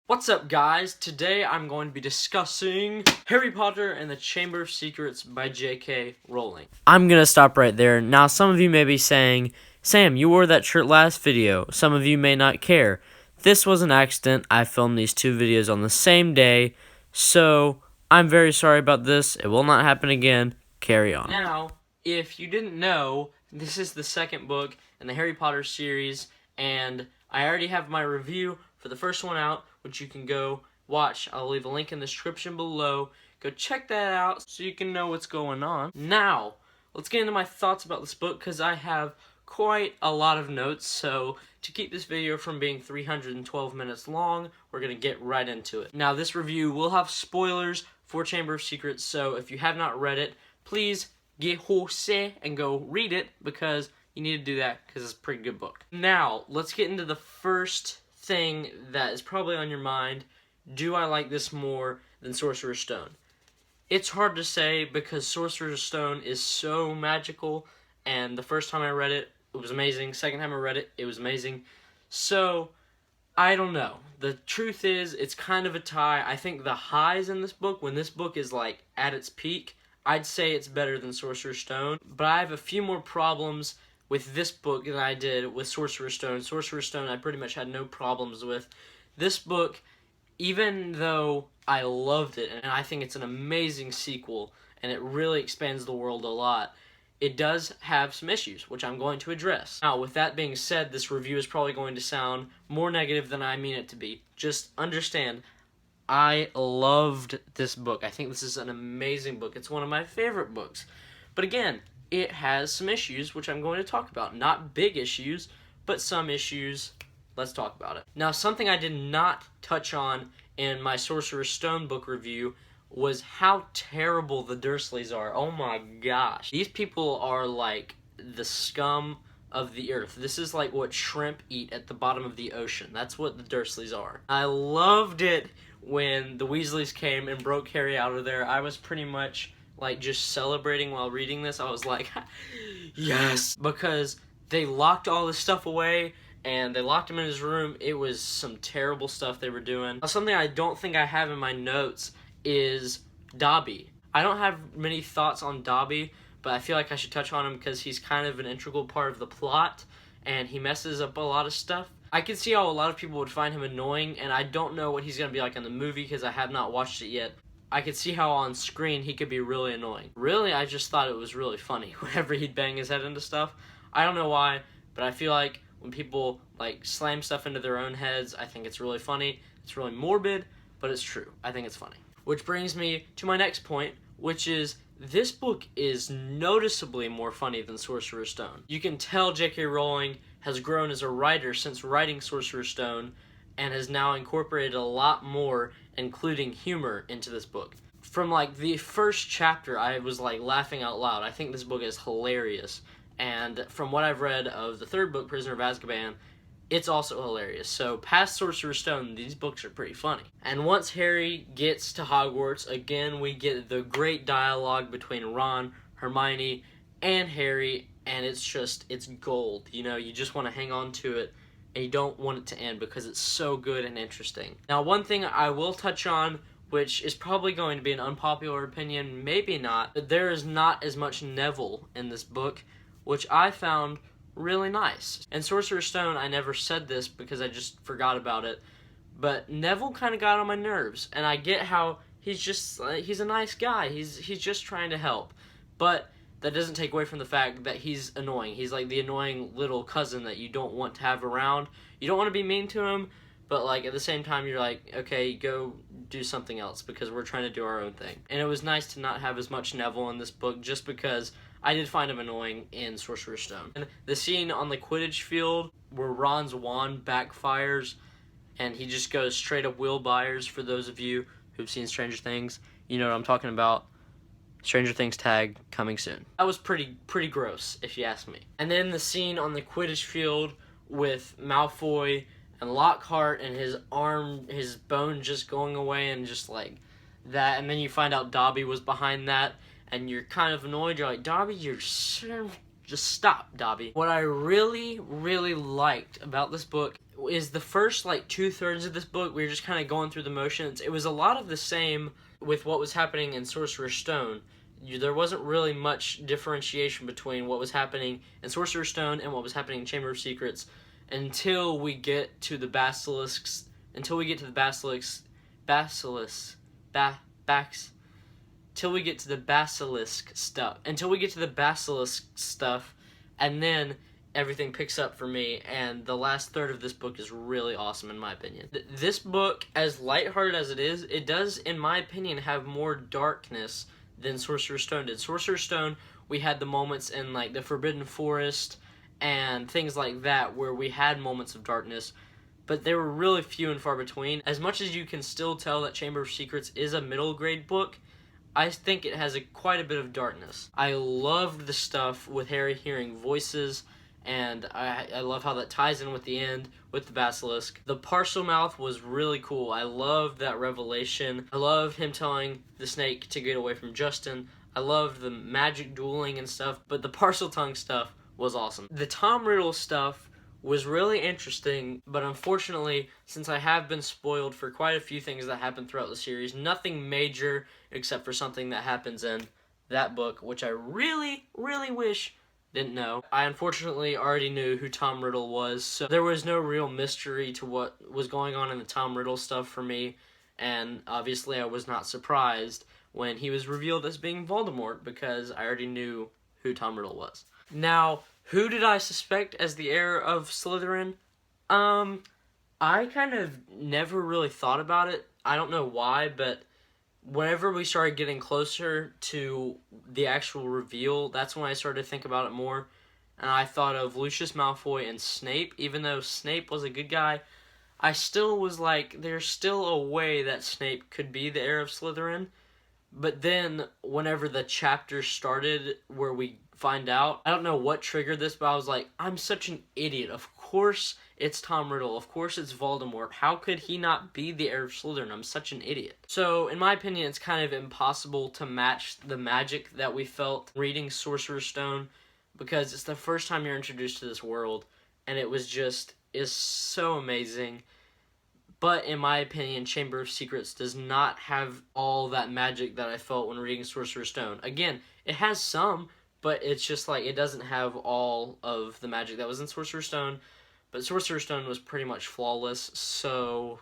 What's up, guys? Today I'm going to be discussing Harry Potter and the Chamber of Secrets by J.K. Rowling. I'm going to stop right there. Now, some of you may be saying, Sam, you wore that shirt last video. Some of you may not care. This was an accident. I filmed these two videos on the same day, so I'm very sorry about this. It will not happen again. Carry on. Now, if you didn't know, this is the second book in the Harry Potter series, and I already have my review for the first one out, which you can go watch. I'll leave a link in the description below. Go check that out so you can know what's going on. Now, let's get into my thoughts about this book, because I have quite a lot of notes. So to keep this video from being 312 minutes long, we're going to get right into it. Now, this review will have spoilers for Chamber of Secrets, so if you have not read it, please get horse and go read it, because you need to do that because it's a pretty good book. Now, let's get into the first thing that is probably on your mind. Do I like this more than Sorcerer's Stone? It's hard to say because Sorcerer's Stone is so magical, and the first time I read it, it was amazing. Second time I read it, it was amazing. So, I don't know. The truth is, it's kind of a tie. I think the highs in this book, when this book is like at its peak, I'd say it's better than Sorcerer's Stone, but I have a few more problems with this book than I did with Sorcerer's Stone. Sorcerer's Stone I pretty much had no problems with. This book, even though I loved it, and I think it's an amazing sequel, and it really expands the world a lot, it does have some issues, which I'm going to address. Now, with that being said, this review is probably going to sound more negative than I mean it to be. Just understand, I loved this book. I think this is an amazing book. It's one of my favorite books. But again, it has some issues, which I'm going to talk about. Not big issues, but some issues. Let's talk about it. Now, something I did not touch on in my Sorcerer's Stone book review was how terrible the Dursleys are. Oh my gosh. These people are like the scum of the earth. This is like what shrimp eat at the bottom of the ocean. That's what the Dursleys are. I loved it when the Weasleys came and broke Harry out of there. I was pretty much like just celebrating while reading this. I was like, yes, because they locked all this stuff away and they locked him in his room. It was some terrible stuff they were doing. Now, something I don't think I have in my notes is Dobby. I don't have many thoughts on Dobby, but I feel like I should touch on him because he's kind of an integral part of the plot and he messes up a lot of stuff. I can see how a lot of people would find him annoying, and I don't know what he's going to be like in the movie because I have not watched it yet. I could see how on screen he could be really annoying. Really, I just thought it was really funny whenever he'd bang his head into stuff. I don't know why, but I feel like when people like slam stuff into their own heads, I think it's really funny. It's really morbid, but it's true. I think it's funny. Which brings me to my next point, which is this book is noticeably more funny than Sorcerer's Stone. You can tell J.K. Rowling has grown as a writer since writing Sorcerer's Stone and has now incorporated a lot more, including humor, into this book. From like the first chapter, I was like laughing out loud. I think this book is hilarious. And from what I've read of the third book, Prisoner of Azkaban, it's also hilarious. So past Sorcerer's Stone, these books are pretty funny. And once Harry gets to Hogwarts, again, we get the great dialogue between Ron, Hermione, and Harry, and it's gold. You know, you just want to hang on to it, and you don't want it to end because it's so good and interesting. Now, one thing I will touch on, which is probably going to be an unpopular opinion, maybe not, but there is not as much Neville in this book, which I found really nice. In Sorcerer's Stone, I never said this because I just forgot about it, but Neville kind of got on my nerves, and I get how he's a nice guy. He's just trying to help, but that doesn't take away from the fact that he's annoying. He's like the annoying little cousin that you don't want to have around. You don't want to be mean to him, but like at the same time you're like, okay, go do something else because we're trying to do our own thing. And it was nice to not have as much Neville in this book just because I did find him annoying in Sorcerer's Stone. And the scene on the Quidditch field where Ron's wand backfires and he just goes straight up Will Byers, for those of you who've seen Stranger Things, you know what I'm talking about. Stranger Things tag coming soon. That was pretty gross, if you ask me. And then the scene on the Quidditch field with Malfoy and Lockhart and his bone just going away and just like that. And then you find out Dobby was behind that, and you're kind of annoyed. You're like, Dobby, just stop, Dobby. What I really liked about this book is the first like 2/3 of this book we were just kind of going through the motions. It was a lot of the same with what was happening in Sorcerer's Stone. There wasn't really much differentiation between what was happening in Sorcerer's Stone and what was happening in Chamber of Secrets until we get to the basilisks. Until we get to the basilisks, till we get to the basilisk stuff. Until we get to the basilisk stuff, and then everything picks up for me, and the last third of this book is really awesome in my opinion. This book, as lighthearted as it is, it does, in my opinion, have more darkness than Sorcerer's Stone did. Sorcerer's Stone, we had the moments in like the Forbidden Forest and things like that where we had moments of darkness, but they were really few and far between. As much as you can still tell that Chamber of Secrets is a middle grade book, I think it has quite a bit of darkness. I loved the stuff with Harry hearing voices, and I love how that ties in with the end with the basilisk. The parcel mouth was really cool. I loved that revelation. I loved him telling the snake to get away from Justin. I loved the magic dueling and stuff, but the parcel tongue stuff was awesome. The Tom Riddle stuff was really interesting, but unfortunately, since I have been spoiled for quite a few things that happen throughout the series, nothing major except for something that happens in that book, which I really, really wish didn't know. I unfortunately already knew who Tom Riddle was, so there was no real mystery to what was going on in the Tom Riddle stuff for me, and obviously I was not surprised when he was revealed as being Voldemort, because I already knew who Tom Riddle was. Now, who did I suspect as the heir of Slytherin? I kind of never really thought about it. I don't know why, but whenever we started getting closer to the actual reveal, that's when I started to think about it more. And I thought of Lucius Malfoy and Snape. Even though Snape was a good guy, I still was like, there's still a way that Snape could be the heir of Slytherin. But then, whenever the chapter started where we find out, I don't know what triggered this, but I was like, I'm such an idiot. Of course it's Tom Riddle. Of course it's Voldemort. How could he not be the heir of Slytherin? I'm such an idiot. So, in my opinion, it's kind of impossible to match the magic that we felt reading Sorcerer's Stone, because it's the first time you're introduced to this world, and it was just, is so amazing. But in my opinion, Chamber of Secrets does not have all that magic that I felt when reading Sorcerer's Stone. Again, it has some, but it's just like, it doesn't have all of the magic that was in Sorcerer's Stone. But Sorcerer's Stone was pretty much flawless, so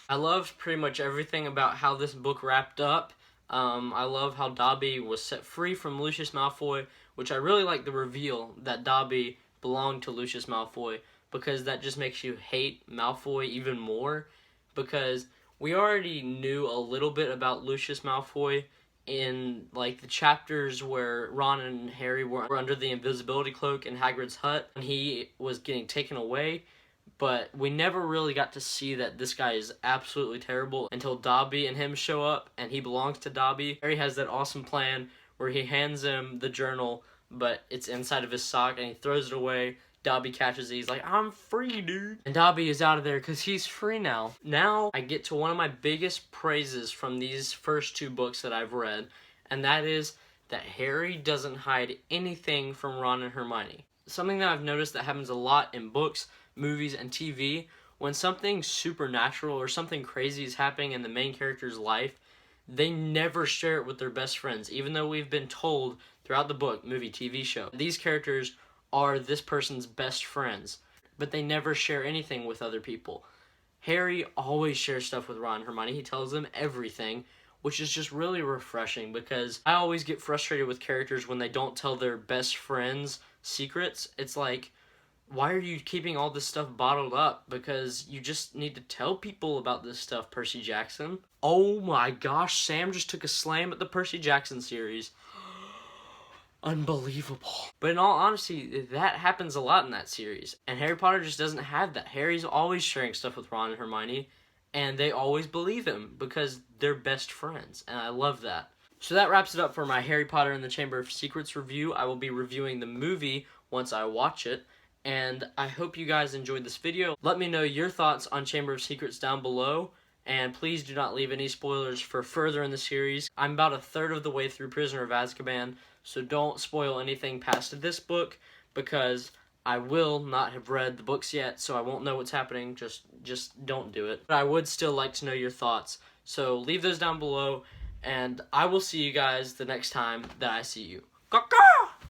I loved pretty much everything about how this book wrapped up. I love how Dobby was set free from Lucius Malfoy, which I really like the reveal that Dobby belonged to Lucius Malfoy, because that just makes you hate Malfoy even more, because we already knew a little bit about Lucius Malfoy in like the chapters where Ron and Harry were under the invisibility cloak in Hagrid's hut and he was getting taken away, but we never really got to see that this guy is absolutely terrible until Dobby and him show up and he belongs to Dobby. Harry has that awesome plan where he hands him the journal, but it's inside of his sock and he throws it away. Dobby catches it. He's like, I'm free, dude. And Dobby is out of there because he's free now. Now I get to one of my biggest praises from these first two books that I've read, and that is that Harry doesn't hide anything from Ron and Hermione. Something that I've noticed that happens a lot in books, movies, and TV, when something supernatural or something crazy is happening in the main character's life, they never share it with their best friends, even though we've been told throughout the book, movie, TV show, these characters are this person's best friends, but they never share anything with other people. Harry always shares stuff with Ron and Hermione. He tells them everything, which is just really refreshing, because I always get frustrated with characters when they don't tell their best friends secrets. It's like, why are you keeping all this stuff bottled up? Because you just need to tell people about this stuff, Percy Jackson. Oh my gosh, Sam just took a slam at the Percy Jackson series. Unbelievable. But in all honesty, that happens a lot in that series. And Harry Potter just doesn't have that. Harry's always sharing stuff with Ron and Hermione, and they always believe him because they're best friends. And I love that. So that wraps it up for my Harry Potter and the Chamber of Secrets review. I will be reviewing the movie once I watch it. And I hope you guys enjoyed this video. Let me know your thoughts on Chamber of Secrets down below. And please do not leave any spoilers for further in the series. I'm about a third of the way through Prisoner of Azkaban, so don't spoil anything past this book, because I will not have read the books yet, so I won't know what's happening. Just don't do it. But I would still like to know your thoughts. So leave those down below, and I will see you guys the next time that I see you. Caw-caw!